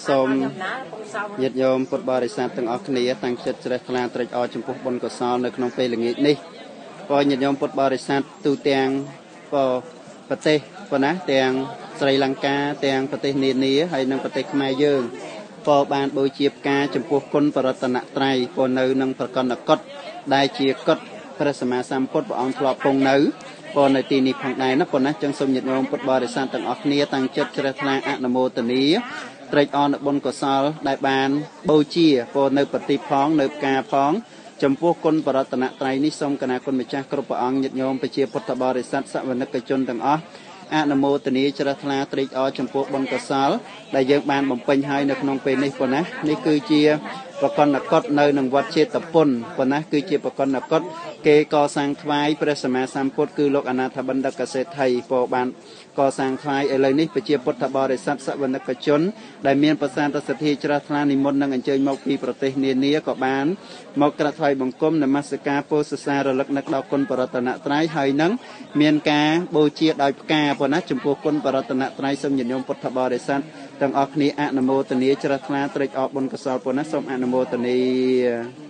សូមញាតិញោមពុទ្ធបរិស័ទទាំងអស់គ្នាតាំងចិត្តជ្រះថ្លាត្រេកអរចំពោះបុណ្យកុសលនៅក្នុងពេលល្ងាចនេះក៏ញាតិញោមពុទ្ធបរិស័ទទូទាំងប្រទេសប៉ុណ្ណាទាំងស្រីលង្កាទាំងប្រទេសនានាហើយនិងប្រទេសខ្មែរយើងក៏បានបូជាផ្កាចំពោះគុណបរតនត្រ័យក៏នៅនឹងប្រកណ្ឌកុដដែលជាកុដព្រះសម្មាសម្ពុទ្ធព្រះអង្គធ្លាប់ពងនៅក៏នៅទីនេះផងដែរណាប៉ុណ្ណាចឹងសូមញាតិញោមពុទ្ធបរិស័ទទាំងអស់គ្នាតាំងចិត្តជ្រះថ្លាអនុមោទនាត្រេកអរនៅបុណ្យកុសលដែលបានបូជាក៏នៅប្រតិផងនៅផ្កាផងចំពោះគុណបរតនត្រ័យនេះសូមគណៈគុណម្ចាស់គ្រប់ព្រះអង្គញាតិញោមប្រជាពុទ្ធបរិស័ទសវនិកជនទាំងអស់អនុមោទនាជ្រះថ្លាត្រេកអរចំពោះបុណ្យកុសលដែលយើងបានបំពេញហើយនៅក្នុងពេលនេះប៉ុណ្ណានេះគឺជាប្រកណ្ឌកុដនៅនឹងវត្តចេតពុនប៉ុណ្ណាគឺជាប្រកណ្ឌកុដគេកសាងថ្វាយព្រះសម្មាសម្ពុទ្ធគឺលោកអនាថបណ្ឌិតកសេដ្ឋីក៏បានកសាងថ្វាយឥឡូវនេះប្រជាពុទ្ធបរិស័ទសវនិកជនដែលមានប្រសាទសទ្ធាជ្រះថ្លានិមន្តនឹងអញ្ជើញមកពីប្រទេសនានាក៏បានមកក្រាបថ្វាយបង្គំនមស្ការពោធិសាររលឹកនឹកដល់គុណបរតនត្រ័យហើយនឹងមានការបូជាដោយផ្កាប៉ុណ្ណាចំពោះគុណបរតនត្រ័យសូមញាតិញោមពុទ្ធបរិស័ទទាំងអស់គ្នាអនុមោទនាជ្រះថ្លាត្រេកអរបុណ្យកុសលប៉ុណ្ណាសូមអនុមោទនា